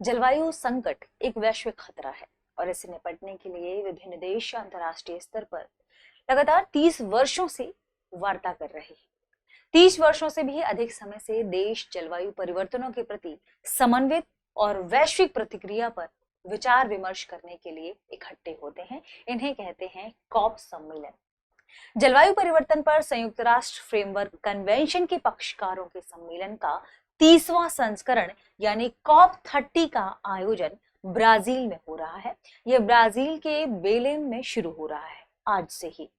जलवायु संकट एक वैश्विक खतरा है और इससे निपटने के लिए विभिन्न देश अंतर्राष्ट्रीय स्तर पर लगातार 30 वर्षों से वार्ता कर रहे हैं। 30 वर्षों से भी अधिक समय से देश जलवायु परिवर्तनों के प्रति समन्वित और वैश्विक प्रतिक्रिया पर विचार विमर्श करने के लिए इकट्ठे होते हैं। इन्हें कहते हैं कॉप सम्मेलन। जलवायु परिवर्तन पर संयुक्त राष्ट्र फ्रेमवर्क कन्वेंशन के पक्षकारों के सम्मेलन का 30वां संस्करण यानी कॉप 30 का आयोजन ब्राजील में हो रहा है। यह ब्राजील के बेलेम में शुरू हो रहा है आज से ही।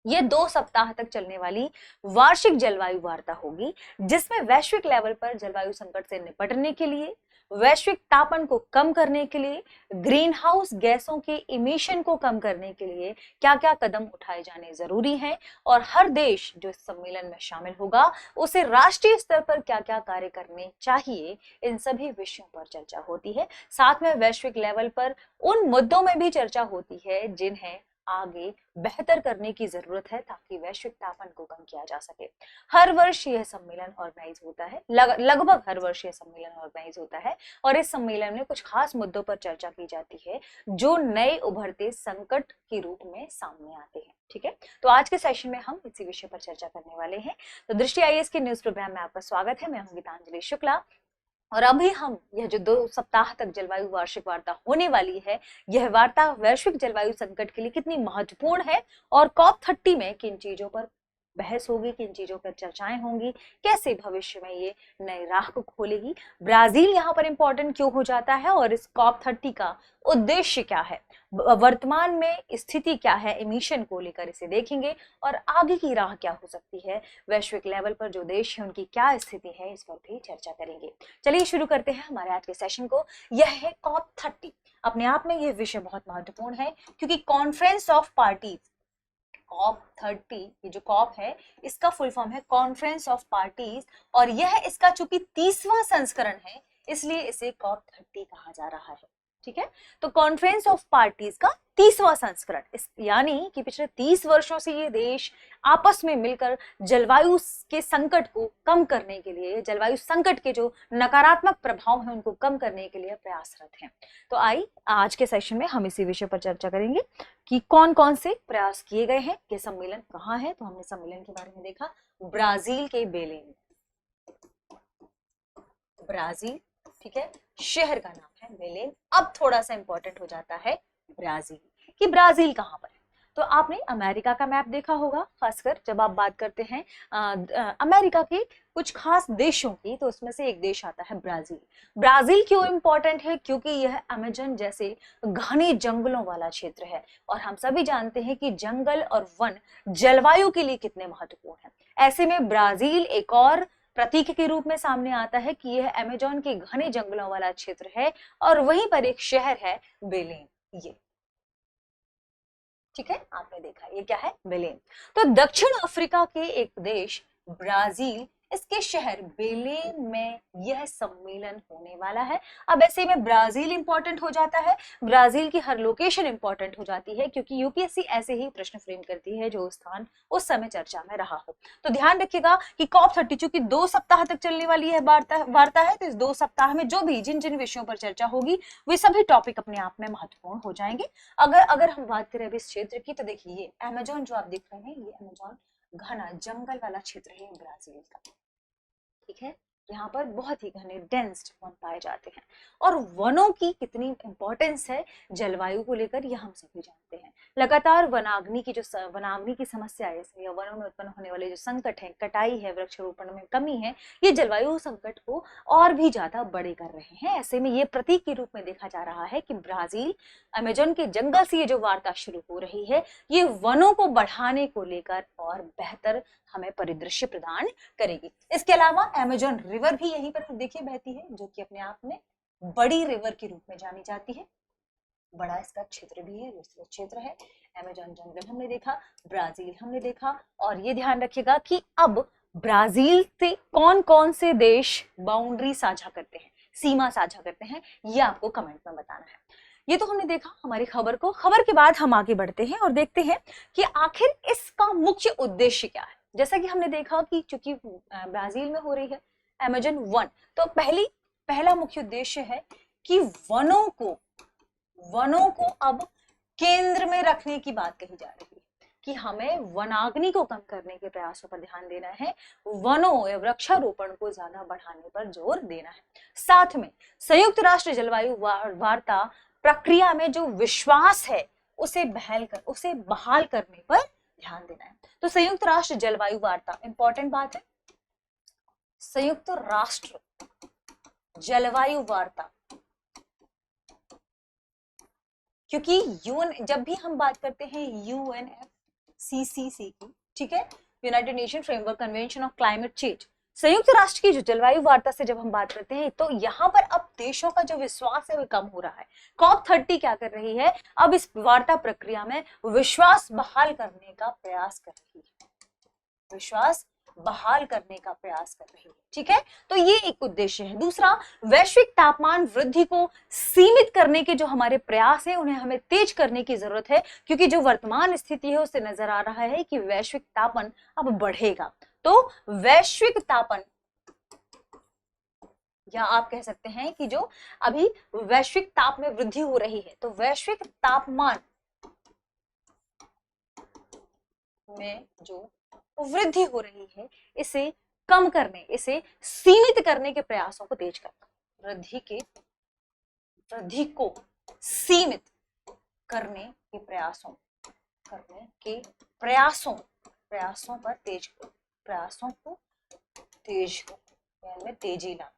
यह 2 सप्ताह तक चलने वाली वार्षिक जलवायु वार्ता होगी, जिसमें वैश्विक लेवल पर जलवायु संकट से निपटने के लिए, वैश्विक तापन को कम करने के लिए, ग्रीन हाउस गैसों के इमिशन को कम करने के लिए क्या क्या कदम उठाए जाने जरूरी हैं और हर देश जो इस सम्मेलन में शामिल होगा उसे राष्ट्रीय स्तर पर क्या क्या कार्य करने चाहिए, इन सभी विषयों पर चर्चा होती है। साथ में वैश्विक लेवल पर उन मुद्दों में भी चर्चा होती है जिन्हें आगे बेहतर करने की जरूरत है ताकि वैश्विक तापन को कम किया जा सके। हर वर्ष यह सम्मेलन ऑर्गेनाइज होता है, लगभग हर वर्ष यह सम्मेलन ऑर्गेनाइज होता है और इस सम्मेलन में कुछ खास मुद्दों पर चर्चा की जाती है जो नए उभरते संकट के रूप में सामने आते हैं। ठीक है, तो आज के सेशन में हम इसी विषय पर चर्चा करने वाले हैं। तो दृष्टि आईएएस के न्यूज प्रोग्राम में आपका स्वागत है। मैं हूं गीतांजलि शुक्ला और अभी हम यह जो 2 सप्ताह तक जलवायु वार्षिक वार्ता होने वाली है, यह वार्ता वैश्विक जलवायु संकट के लिए कितनी महत्वपूर्ण है और कॉप 30 में किन चीजों पर बहस होगी, किन चीजों पर चर्चाएं होंगी, कैसे भविष्य में ये नए राह को खोलेगी, ब्राजील यहाँ पर इंपॉर्टेंट क्यों हो जाता है और इस कॉप 30 का उद्देश्य क्या है, वर्तमान में स्थिति क्या है एमिशन को लेकर, इसे देखेंगे और आगे की राह क्या हो सकती है, वैश्विक लेवल पर जो देश है उनकी क्या स्थिति है, इस पर भी चर्चा करेंगे। चलिए शुरू करते हैं हमारे आज के सेशन को। यह है कॉप 30। अपने आप में यह विषय बहुत महत्वपूर्ण है क्योंकि कॉन्फ्रेंस ऑफ पार्टीज, कॉप 30, ये जो कॉप है इसका फुल फॉर्म है कॉन्फ्रेंस ऑफ पार्टीज और यह इसका चूंकि 30वां संस्करण है इसलिए इसे कॉप 30 कहा जा रहा है। ठीक है, तो कॉन्फ्रेंस ऑफ पार्टीज का 30वां संस्करण, यानी कि पिछले 30 वर्षों से ये देश आपस में मिलकर जलवायु के संकट को कम करने के लिए, जलवायु संकट के जो नकारात्मक प्रभाव हैं उनको कम करने के लिए प्रयासरत हैं। तो आज के सेशन में हम इसी विषय पर चर्चा करेंगे कि कौन कौन से प्रयास किए गए हैं, ये सम्मेलन कहाँ है। तो हमने सम्मेलन के बारे में देखा ब्राजील के बेलेम, ब्राजील, ठीक है, शहर का नाम है बेलेम। अब थोड़ा सा इंपॉर्टेंट हो जाता है ब्राजील कि ब्राजील कहाँ पर है। तो आपने अमेरिका का मैप देखा होगा, खासकर जब आप बात करते हैं अमेरिका के कुछ खास देशों की, तो उसमें से एक देश आता है ब्राजील। ब्राजील क्यों इंपॉर्टेंट है? क्योंकि यह अमेजन जैसे घने जंगलों वाला क्षेत्र है और हम सभी जानते हैं कि जंगल और वन जलवायु के लिए कितने महत्वपूर्ण है। ऐसे में ब्राजील एक और प्रतीक के रूप में सामने आता है कि यह अमेजन के घने जंगलों वाला क्षेत्र है और वहीं पर एक शहर है बेलेम। ये ठीक है, आपने देखा ये क्या है, बेलेम। तो दक्षिण अफ्रीका के एक देश ब्राजील, इसके शहर बेलेम में यह सम्मेलन होने वाला है। अब ऐसे में ब्राजील इंपॉर्टेंट हो जाता है, ब्राजील की हर लोकेशन इंपॉर्टेंट हो जाती है क्योंकि यूपीएससी ऐसे ही प्रश्न फ्रेम करती है जो स्थान उस समय चर्चा में रहा हो। तो ध्यान रखिएगा कि कॉप 30 चूंकि 2 सप्ताह तक चलने वाली है वार्ता है, तो इस 2 सप्ताह में जो भी जिन जिन विषयों पर चर्चा होगी वे सभी टॉपिक अपने आप में महत्वपूर्ण हो जाएंगे। अगर हम बात करें अभी इस क्षेत्र की, तो देखिए ये अमेजन जो आप देख रहे हैं, ये अमेजन घना जंगल वाला क्षेत्र है ब्राजील का। ठीक है, यहाँ पर बहुत ही घने डेंस वन पाए जाते हैं और वनों की कितनी इंपॉर्टेंस है जलवायु को लेकर यह हम सभी जानते हैं। लगातार वनाग्नि की समस्या है, या वनों में उत्पन्न होने वाले जो संकट है, कटाई है, वृक्षारोपण में कमी है, ये जलवायु संकट को और भी ज्यादा बड़े कर रहे हैं। ऐसे में ये प्रतीक के रूप में देखा जा रहा है कि ब्राजील अमेजन के जंगल से ये जो वार्ता शुरू हो रही है, ये वनों को बढ़ाने को लेकर और बेहतर हमें परिदृश्य प्रदान करेगी। इसके अलावा अमेजन रिवर भी यहीं पर देखिए बहती है, जो कि अपने आप में बड़ी रिवर के रूप में जानी जाती है। बड़ा इसका क्षेत्र भी है, विस्तृत क्षेत्र है। अमेजन जंगल हमने देखा, ब्राजील हमने देखा और ये ध्यान रखिएगा कि अब ब्राजील से कौन कौन से देश बाउंड्री साझा करते हैं, सीमा साझा करते हैं, ये आपको कमेंट में बताना है। ये तो हमने देखा हमारी खबर को। खबर के बाद हम आगे बढ़ते हैं और देखते हैं कि आखिर इसका मुख्य उद्देश्य क्या है। जैसा कि हमने देखा कि चूंकि ब्राजील में हो रही है अमेजन 1, तो पहला मुख्य उद्देश्य है कि वनों को अब केंद्र में रखने की बात कही जा रही है कि हमें वनाग्नि को कम करने के प्रयासों पर ध्यान देना है, वनों या वृक्षारोपण को ज्यादा बढ़ाने पर जोर देना है। साथ में संयुक्त राष्ट्र जलवायु वार्ता प्रक्रिया में जो विश्वास है उसे बहाल करने पर ध्यान देना है। तो संयुक्त राष्ट्र जलवायु वार्ता इंपॉर्टेंट बात है। संयुक्त राष्ट्र जलवायु वार्ता, क्योंकि यूएन, जब भी हम बात करते हैं यूएनएफसीसीसी की, ठीक है, United nation framework convention of climate change, संयुक्त राष्ट्र की जो जलवायु वार्ता से जब हम बात करते हैं तो यहाँ पर अब देशों का जो विश्वास है वो कम हो रहा है। COP30 क्या कर रही है, अब इस वार्ता प्रक्रिया में विश्वास बहाल करने का प्रयास कर रही है, विश्वास बहाल करने का प्रयास कर रही है, ठीक है। तो ये एक उद्देश्य है। दूसरा, वैश्विक तापमान वृद्धि को सीमित करने के जो हमारे प्रयास है उन्हें हमें तेज करने की जरूरत है, क्योंकि जो वर्तमान स्थिति है उससे नजर आ रहा है कि वैश्विक तापन अब बढ़ेगा। तो वैश्विक तापन, या आप कह सकते हैं कि जो अभी वैश्विक ताप में वृद्धि हो रही है, तो वैश्विक तापमान में जो वृद्धि हो रही है इसे कम करने, इसे सीमित करने के प्रयासों को तेज करना, वृद्धि को सीमित करने के प्रयासों को तेजी लाना,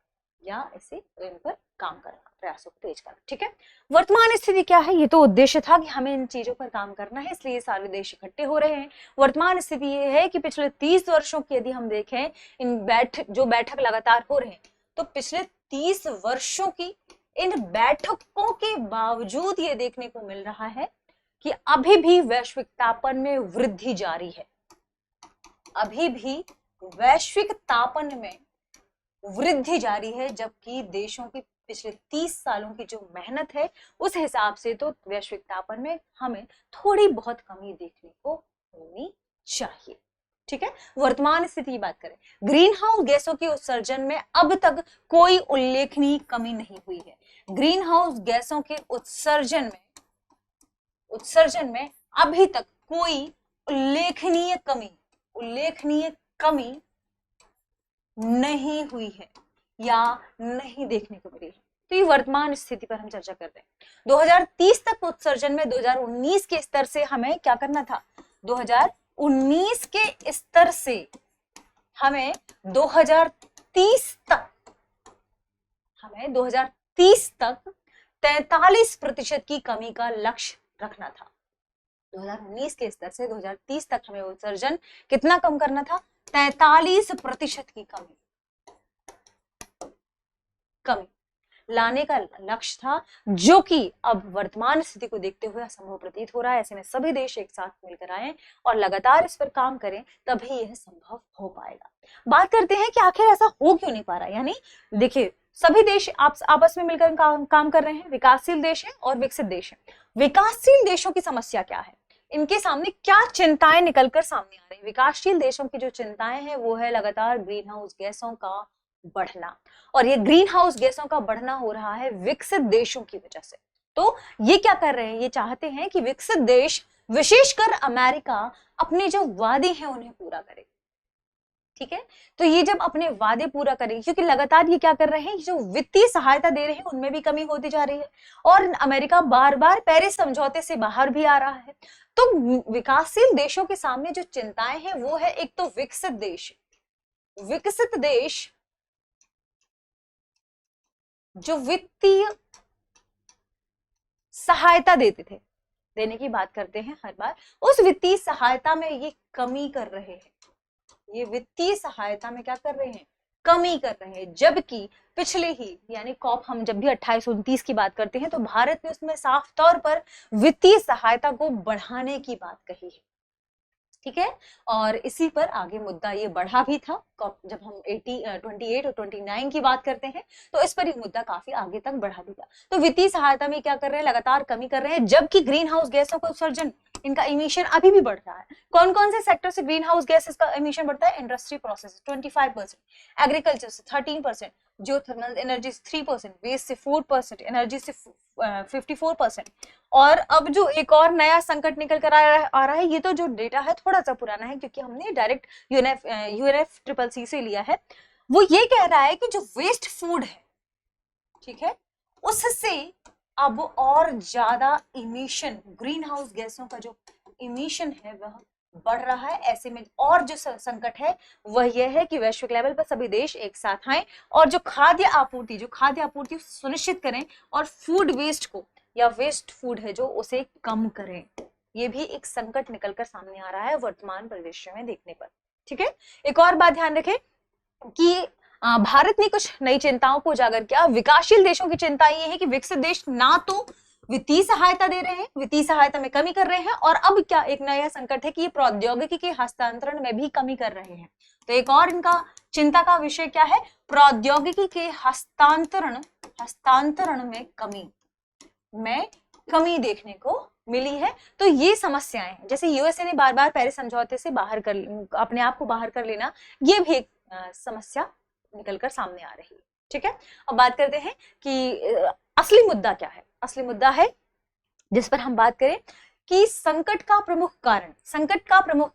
या इसे इन पर काम करना, प्रयासों को तेज करना, ठीक है। वर्तमान स्थिति क्या है, ये तो उद्देश्य था कि हमें इन चीजों पर काम करना है, इसलिए सारे देश इकट्ठे हो रहे हैं। वर्तमान स्थिति ये है कि पिछले 30 वर्षों की यदि हम देखें, जो बैठक लगातार हो रहे हैं, तो पिछले 30 वर्षों की इन बैठकों के बावजूद ये देखने को मिल रहा है कि अभी भी वैश्विक तापन में वृद्धि जारी है, अभी भी वैश्विक तापन में वृद्धि जारी है, जबकि देशों की पिछले 30 सालों की जो मेहनत है उस हिसाब से तो वैश्विक तापन में हमें थोड़ी बहुत कमी देखने को मिलनी चाहिए, ठीक है। वर्तमान स्थिति की बात करें, ग्रीन हाउस गैसों के उत्सर्जन में अब तक कोई उल्लेखनीय कमी नहीं हुई है। ग्रीन हाउस गैसों के उत्सर्जन में अभी तक कोई उल्लेखनीय कमी नहीं हुई है या नहीं देखने को मिली है। तो ये वर्तमान स्थिति पर हम चर्चा कर रहे हैं। 2030 तक उत्सर्जन में 2019 के स्तर से हमें क्या करना था, 2019 के स्तर से हमें 2030 तक 43% की कमी का लक्ष्य रखना था। 2019 के स्तर से 2030 तक हमें उत्सर्जन कितना कम करना था, 43% की कमी लाने का लक्ष्य था, जो कि अब वर्तमान स्थिति को देखते हुए असंभव प्रतीत हो रहा है। ऐसे में सभी देश एक साथ मिलकर आए और लगातार इस पर काम करें, तभी यह संभव हो पाएगा। बात करते हैं कि आखिर ऐसा हो क्यों नहीं पा रहा है। यानी देखिए, सभी देश आपस में मिलकर काम कर रहे हैं, विकासशील देश है और विकसित देश है। विकासशील देशों की समस्या क्या है, इनके सामने क्या चिंताएं निकलकर सामने आ रही है। विकासशील देशों की जो चिंताएं हैं वो है लगातार ग्रीन हाउस गैसों का बढ़ना, और ये ग्रीन हाउस गैसों का बढ़ना हो रहा है विकसित देशों की वजह से। तो ये क्या कर रहे हैं, ये चाहते हैं कि विकसित देश, विशेषकर अमेरिका, अपने जो वादे हैं उन्हें पूरा करे, ठीक है। तो ये जब अपने वादे पूरा करेंगे, क्योंकि लगातार ये क्या कर रहे हैं, जो वित्तीय सहायता दे रहे हैं उनमें भी कमी होती जा रही है, और अमेरिका बार बार पेरिस समझौते से बाहर भी आ रहा है। तो विकासशील देशों के सामने जो चिंताएं हैं वो है, एक तो विकसित देश जो वित्तीय सहायता देने की बात करते हैं हर बार, उस वित्तीय सहायता में ये कमी कर रहे हैं, ये वित्तीय सहायता में क्या कर रहे हैं, कमी कर रहे हैं। जबकि पिछले ही यानी कॉप, हम जब भी 28-29 की बात करते हैं तो भारत ने उसमें साफ तौर पर वित्तीय सहायता को बढ़ाने की बात कही है, ठीक है। और इसी पर आगे मुद्दा ये बढ़ा भी था, जब हम 28 और 29 की बात करते हैं तो इस पर ये मुद्दा काफी आगे तक बढ़ा भी था। तो वित्तीय सहायता में क्या कर रहे हैं, लगातार कमी कर रहे हैं, जबकि ग्रीन हाउस गैसों का उत्सर्जन, इनका इमिशन अभी भी बढ़ रहा है। कौन कौन से सेक्टर से ग्रीन हाउस गैसेस का इमिशन बढ़ता है, इंडस्ट्री प्रोसेस 25%, एग्रीकल्चर से 13%, जियोथर्मल एनर्जी से 3%, वेस्ट से 4%, एनर्जी से 54%। और अब जो एक और नया संकट निकल कर आ रहा है, ये तो जो डेटा है थोड़ा सा पुराना है क्योंकि हमने डायरेक्ट UNFCCC से लिया है। वो ये कह रहा है कि जो वेस्ट फूड है, ठीक है, उससे अब और ज्यादा इमिशन, ग्रीन हाउस गैसों का जो इमिशन है वह बढ़ रहा है। ऐसे में और जो संकट है वह यह है कि वैश्विक लेवल पर सभी देश एक साथ आए और जो खाद्य आपूर्ति सुनिश्चित करें और फूड वेस्ट को, या वेस्ट फूड है जो, उसे कम करें। ये भी एक संकट निकलकर सामने आ रहा है वर्तमान परिदृश्य में देखने पर। ठीक है, एक और बात ध्यान रखें कि भारत ने कुछ नई चिंताओं को उजागर किया। विकासशील देशों की चिंता ये है कि विकसित देश ना तो वित्तीय सहायता दे रहे हैं, वित्तीय सहायता में कमी कर रहे हैं, और अब क्या एक नया संकट है कि ये प्रौद्योगिकी के हस्तांतरण में भी कमी कर रहे हैं। तो एक और इनका चिंता का विषय क्या है? प्रौद्योगिकी के हस्तांतरण में कमी देखने को मिली है। तो ये समस्याएं हैं, जैसे यूएसए ने बार बार पेरिस समझौते से अपने आप को बाहर कर लेना, ये भी एक समस्या निकलकर सामने आ रही है। ठीक है, अब बात करते हैं कि असली मुद्दा क्या है। असली मुद्दा है जिस पर हम बात करें कि संकट का प्रमुख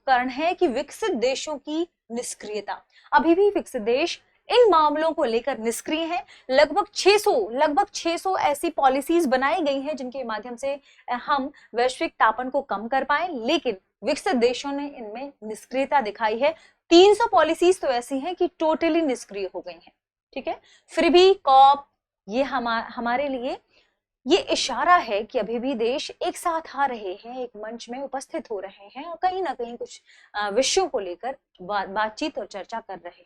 कारण है कि विकसित देशों की निष्क्रियता। अभी भी विकसित देश इन मामलों को लेकर निष्क्रिय हैं। लगभग 600 ऐसी पॉलिसीज बनाई गई हैं जिनके माध्यम से हम वैश्विक तापन को कम कर पाए, लेकिन विकसित देशों ने इनमें निष्क्रियता दिखाई है। 300 पॉलिसीज तो ऐसी हैं कि टोटली निष्क्रिय हो गई हैं। ठीक है, फिर भी कॉप ये हमारे लिए ये इशारा है कि अभी भी देश एक साथ आ रहे हैं, एक मंच में उपस्थित हो रहे हैं और कहीं ना कहीं कुछ विषयों को लेकर बातचीत और चर्चा कर रहे हैं।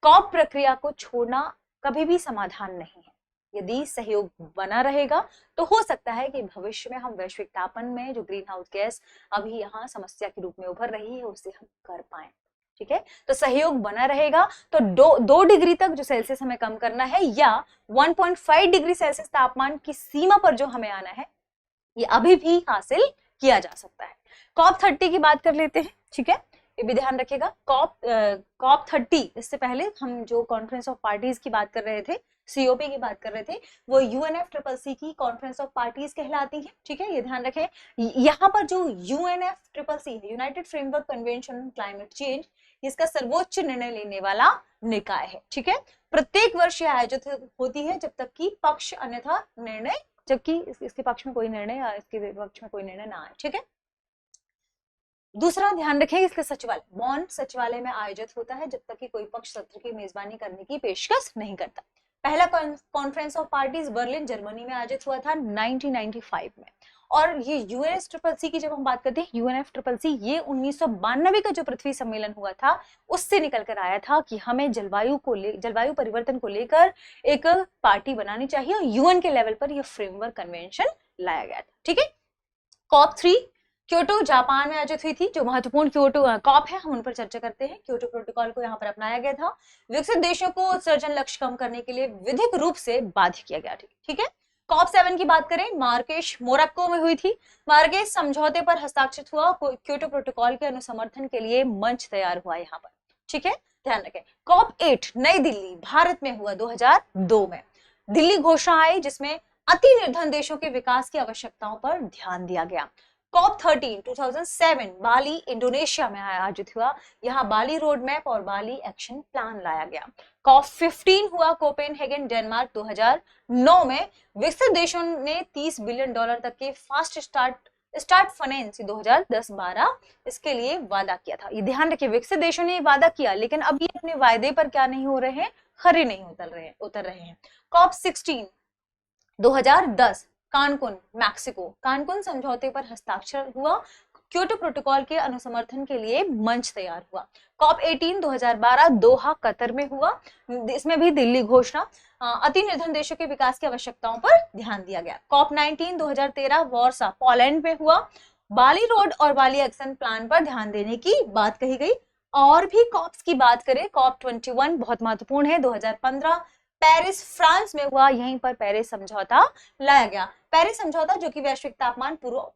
कॉप प्रक्रिया को छोड़ना कभी भी समाधान नहीं है। यदि सहयोग बना रहेगा तो हो सकता है कि भविष्य में हम वैश्विक तापन में जो ग्रीन हाउस गैस अभी यहाँ समस्या के रूप में उभर रही है उसे हम कर पाए। ठीक है, तो सहयोग बना रहेगा तो 2 डिग्री तक जो सेल्सियस हमें कम करना है, या 1.5 डिग्री सेल्सियस तापमान की सीमा पर जो हमें आना है, ये अभी भी हासिल किया जा सकता है। कॉप 30 की बात कर लेते हैं। ठीक है, ये भी ध्यान रखिएगा। कॉप 30, इससे पहले हम जो कॉन्फ्रेंस ऑफ पार्टीज की बात कर रहे थे, COP की बात कर रहे थे, वो UNFCCC की कॉन्फ्रेंस ऑफ पार्टीज कहलाती है। ठीक है, ये ध्यान रखें। यहाँ पर जो UNFCCC, United framework convention on climate change, इसका सर्वोच्च निर्णय लेने वाला निकाय है। ठीक है, प्रत्येक वर्ष यह आयोजित होती है जब तक कि पक्ष अन्यथा निर्णय, जबकि इसके पक्ष में कोई निर्णय या इसके विपक्ष में कोई निर्णय ना आए। ठीक है, दूसरा ध्यान रखें, इसका सचिवालय बॉन सचिवालय में आयोजित होता है जब तक कि कोई पक्ष सत्र की मेजबानी करने की पेशकश नहीं करता। पहला conference of parties Berlin Germany में आयोजित हुआ था 1995 में। और ये UNFCCC की जब हम बात करते हैं, UNFCCC ये 1992 का जो पृथ्वी सम्मेलन हुआ था उससे निकल कर आया था कि हमें जलवायु परिवर्तन को लेकर एक पार्टी बनानी चाहिए और UN के लेवल पर यह फ्रेमवर्क कन्वेंशन लाया गया था। ठीक है, कॉप 3 क्योटो जापान में आयोजित हुई थी। जो महत्वपूर्ण क्योटो कॉप है हम उन पर चर्चा करते हैं। क्योटो प्रोटोकॉल को यहाँ पर अपनाया गया था। विकसित देशों को उत्सर्जन लक्ष्य कम करने के लिए विधिक रूप से बाध्य किया गया। ठीक है, कॉप 7 की बात करें, मार्केश मोरक्को में हुई थी। मार्केश समझौते पर हस्ताक्षर हुआ, क्योटो प्रोटोकॉल के अनुसमर्थन के लिए मंच तैयार हुआ यहाँ पर। ठीक है, ध्यान रखें। कॉप 8 नई दिल्ली भारत में हुआ 2002 में। दिल्ली घोषणा आई जिसमें अति निर्धन देशों के विकास की आवश्यकताओं पर ध्यान दिया गया। कॉप 13 2007 बाली इंडोनेशिया में आयोजित हुआ। यहाँ बाली रोड मैप और बाली एक्शन प्लान लाया गया। कॉप 15 हुआ कोपेनहेगन डेनमार्क 2009 में। विकसित देशों ने $30 बिलियन तक के फास्ट स्टार्ट फाइनेंस 2010-12 इसके लिए वादा किया था। ये ध्यान रखिए, विकसित देशों ने वादा किया लेकिन अब ये अपने वायदे पर क्या नहीं हो रहे हैं, खरे नहीं उतर रहे हैं। कॉप 16 2010 कानकुन मैक्सिको, कानकुन समझौते पर हस्ताक्षर हुआ। क्योटो प्रोटोकॉल के अनुसमर्थन के लिए मंच तैयार हुआ। कॉप 18 2012 दोहा कतर में हुआ। इसमें भी दिल्ली घोषणा, अति निर्धन देशों के विकास की आवश्यकताओं पर ध्यान दिया गया। कॉप 19 2013 वॉर्सा पोलैंड में हुआ। बाली रोड और बाली एक्शन प्लान पर ध्यान देने की बात कही गई। और भी कॉप्स की बात करें, कॉप 21 बहुत महत्वपूर्ण है, 2015 पेरिस फ्रांस में हुआ। यहीं पर पेरिस समझौता लाया गया। पेरिस समझौता जो कि वैश्विक तापमान पूर्व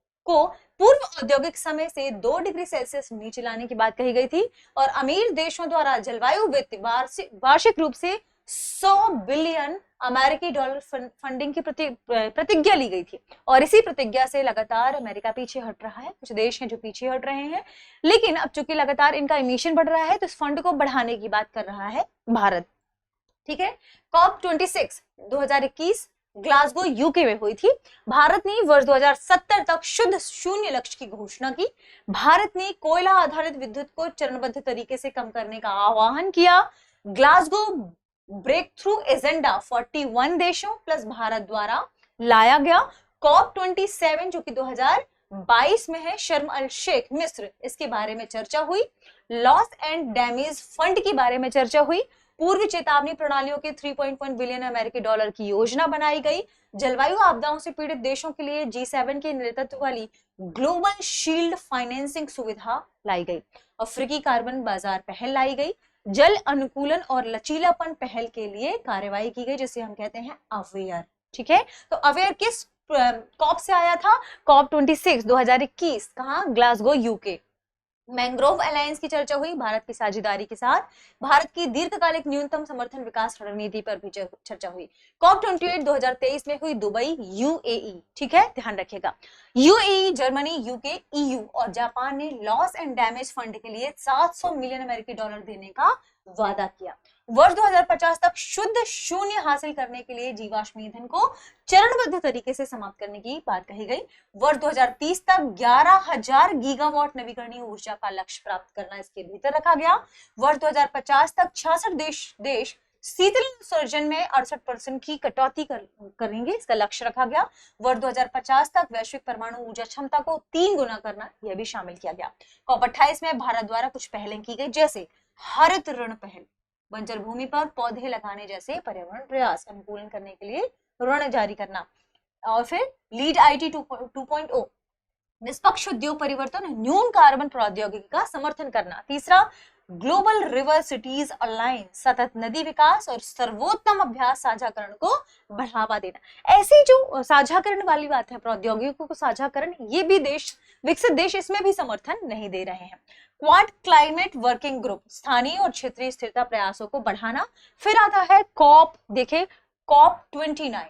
औद्योगिक समय से 2 डिग्री सेल्सियस नीचे लाने की बात कही गई थी और अमीर देशों द्वारा जलवायु वित्त वार्षिक रूप से 100 बिलियन अमेरिकी डॉलर फंडिंग की प्रतिज्ञा ली गई थी। और इसी प्रतिज्ञा से लगातार अमेरिका पीछे हट रहा है, कुछ देश हैं जो पीछे हट रहे हैं, लेकिन अब चूंकि लगातार इनका इमिशन बढ़ रहा है तो इस फंड को बढ़ाने की बात कर रहा है भारत। ठीक है, COP26 2021 ग्लासगो यूके में हुई थी। भारत ने वर्ष 2070 तक शुद्ध शून्य लक्ष्य की घोषणा की। भारत ने कोयला आधारित विद्युत को चरणबद्ध तरीके से कम करने का आह्वान किया। ग्लासगो ब्रेक थ्रू एजेंडा 41 देशों प्लस भारत द्वारा लाया गया। COP27 जो कि 2022 में है, शर्म अल शेख मिस्र, इसके बारे में चर्चा हुई। लॉस एंड डैमेज फंड के बारे में चर्चा हुई। पूर्व चेतावनी प्रणालियों के 3.1 बिलियन अमेरिकी डॉलर की योजना बनाई गई। जलवायु आपदाओं से पीड़ित देशों के लिए G7 के नेतृत्व वाली ग्लोबल शील्ड फाइनेंसिंग सुविधा लाई गई। अफ्रीकी कार्बन बाजार पहल लाई गई। जल अनुकूलन और लचीलापन पहल के लिए कार्रवाई की गई, जिसे हम कहते हैं अवेयर। ठीक है, तो अवेयर किस कॉप से आया था? COP26 2021, कहां? Glasgow UK. मैंग्रोव अलायंस की चर्चा हुई भारत की साझेदारी के साथ। भारत की दीर्घकालिक न्यूनतम समर्थन विकास रणनीति पर भी चर्चा हुई। COP28 2023 में हुई दुबई, यूएई। ठीक है, ध्यान रखिएगा। यूएई, जर्मनी, यूके, ईयू और जापान ने लॉस एंड डैमेज फंड के लिए 700 मिलियन अमेरिकी डॉलर देने का वादा किया। वर्ष 2050 तक शुद्ध शून्य हासिल करने के लिए जीवाश्म ईंधन को चरणबद्ध तरीके से समाप्त करने की बात कही गई। वर्ष 2030 तक 11,000 गीगावाट नवीकरणीय ऊर्जा का लक्ष्य प्राप्त करना इसके भीतर रखा गया। वर्ष 2050 तक 66 देश शीतल उत्सर्जन में 68% की कटौती करेंगे, इसका लक्ष्य रखा गया। वर्ष 2050 तक वैश्विक परमाणु ऊर्जा क्षमता को 3 गुना करना, यह भी शामिल किया गया। COP28 में भारत द्वारा कुछ पहलें की गई, जैसे हरित ऋण पहल, बंजर भूमि पर पौधे लगाने जैसे पर्यावरण प्रयास अनुकूलन करने के लिए ऋण जारी करना। और फिर लीड IT 2.0, निष्पक्ष उद्योग परिवर्तन, न्यून कार्बन प्रौद्योगिकी का समर्थन करना। तीसरा, ग्लोबल रिवर सिटीज अलायंस, सतत नदी विकास और सर्वोत्तम अभ्यास साझाकरण को बढ़ावा देना। ऐसी जो साझाकरण वाली बात है, प्रौद्योगिकी को साझाकरण, ये भी देश, विकसित देश इसमें भी समर्थन नहीं दे रहे हैं। क्वाड क्लाइमेट वर्किंग ग्रुप, स्थानीय और क्षेत्रीय स्थिरता प्रयासों को बढ़ाना। फिर आता है कॉप, देखे COP29।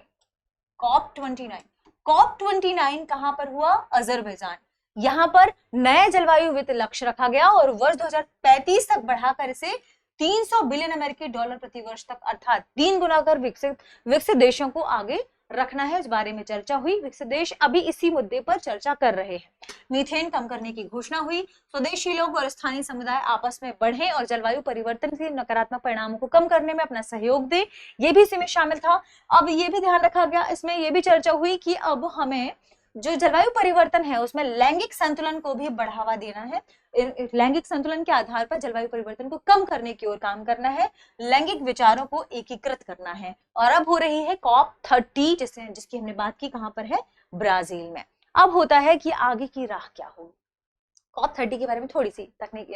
COP29 कहां पर हुआ? अजरबैजान। यहां पर नए जलवायु वित्त लक्ष्य रखा गया और वर्ष 2035 तक बढ़ाकर इसे 300 बिलियन अमेरिकी डॉलर प्रति वर्ष तक, अर्थात 3 गुना कर विकसित देशों को आगे रखना है। इस बारे में चर्चा हुई। विकसित देश अभी इसी मुद्दे पर चर्चा कर रहे हैं। मीथेन कम करने की घोषणा हुई। स्वदेशी लोग और स्थानीय समुदाय आपस में बढ़े और जलवायु परिवर्तन के नकारात्मक परिणामों को कम करने में अपना सहयोग दे, ये भी इसमें शामिल था। अब ये भी ध्यान रखा गया, इसमें ये भी चर्चा हुई कि अब हमें जो जलवायु परिवर्तन है उसमें लैंगिक संतुलन को भी बढ़ावा देना है। लैंगिक संतुलन के आधार पर जलवायु परिवर्तन को कम करने की ओर काम करना है। लैंगिक विचारों को एकीकृत करना है। और अब हो रही है COP30, जिसकी हमने बात की, कहां पर है? ब्राजील में। अब होता है कि आगे की राह क्या होगी। COP30 के बारे में थोड़ी सी तकनीक,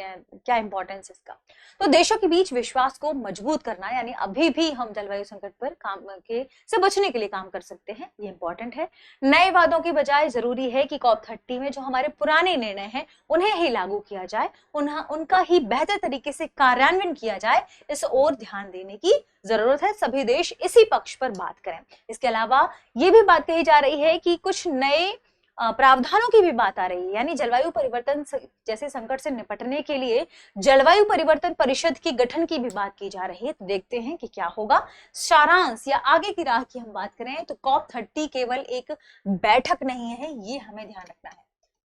क्या इंपॉर्टेंस इसका। तो देशों के बीच विश्वास को मजबूत करना, यानी अभी भी हम जलवायु संकट पर काम के से बचने के लिए काम कर सकते हैं, ये इंपॉर्टेंट है। नए वादों की बजाय जरूरी है कि COP30 में जो हमारे पुराने निर्णय हैं उन्हें ही लागू किया जाए, उनका ही बेहतर तरीके से कार्यान्वयन किया जाए, इस ओर ध्यान देने की जरूरत है। सभी देश इसी पक्ष पर बात करें। इसके अलावा ये भी बात कही जा रही है कि कुछ नए प्रावधानों की भी बात आ रही है, यानी जलवायु परिवर्तन जैसे संकट से निपटने के लिए जलवायु परिवर्तन परिषद की गठन की भी बात की जा रही है। तो देखते हैं कि क्या होगा। सारांश या आगे की राह की हम बात करें तो COP30 केवल एक बैठक नहीं है, ये हमें ध्यान रखना है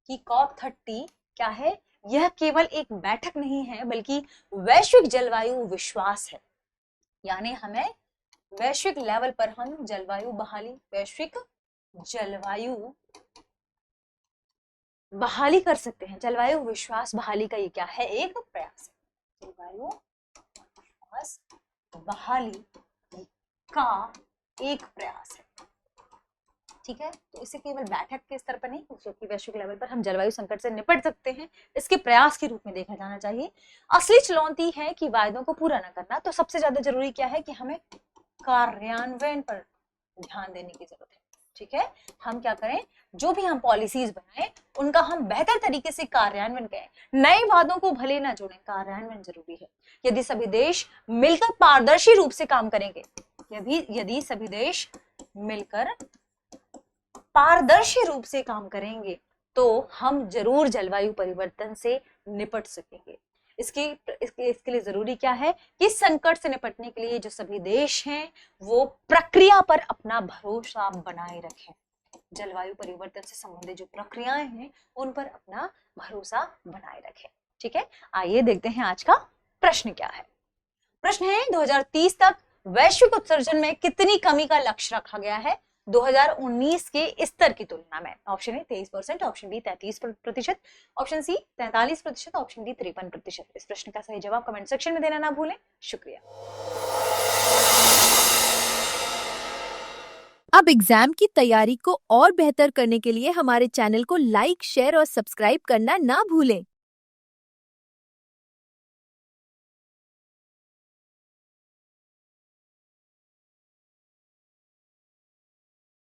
कि COP30 क्या है? यह केवल एक बैठक नहीं है बल्कि वैश्विक जलवायु विश्वास है। यानी हमें वैश्विक लेवल पर हम जलवायु बहाली, वैश्विक जलवायु बहाली कर सकते हैं। जलवायु विश्वास बहाली का ये क्या है? एक प्रयास है। जलवायु विश्वास बहाली का एक प्रयास है। ठीक है, तो इसे केवल बैठक के स्तर पर नहीं, जबकि वैश्विक लेवल पर हम जलवायु संकट से निपट सकते हैं, इसके प्रयास के रूप में देखा जाना चाहिए। असली चुनौती है कि वायदों को पूरा न करना। तो सबसे ज्यादा जरूरी क्या है कि हमें कार्यान्वयन पर ध्यान देने की जरूरत है। ठीक है, हम क्या करें, जो भी हम पॉलिसीज बनाएं उनका हम बेहतर तरीके से कार्यान्वयन करें। नए वादों को भले ना जोड़ें, कार्यान्वयन जरूरी है। यदि सभी देश मिलकर पारदर्शी रूप से काम करेंगे, यदि सभी देश मिलकर पारदर्शी रूप से काम करेंगे तो हम जरूर जलवायु परिवर्तन से निपट सकेंगे। इसके लिए जरूरी क्या है कि संकट से निपटने के लिए जो सभी देश हैं वो प्रक्रिया पर अपना भरोसा बनाए रखें। जलवायु परिवर्तन से संबंधित जो प्रक्रियाएं हैं उन पर अपना भरोसा बनाए रखें। ठीक है, आइए देखते हैं आज का प्रश्न क्या है। प्रश्न है 2030 तक वैश्विक उत्सर्जन में कितनी कमी का लक्ष्य रखा गया है 2019 के स्तर की तुलना में। Option A 23%, option B 33%, option C 43%, option D 53%। इस प्रश्न का सही जवाब कमेंट सेक्शन में देना ना भूलें। शुक्रिया। अब एग्जाम की तैयारी को और बेहतर करने के लिए हमारे चैनल को लाइक, शेयर और सब्सक्राइब करना ना भूलें।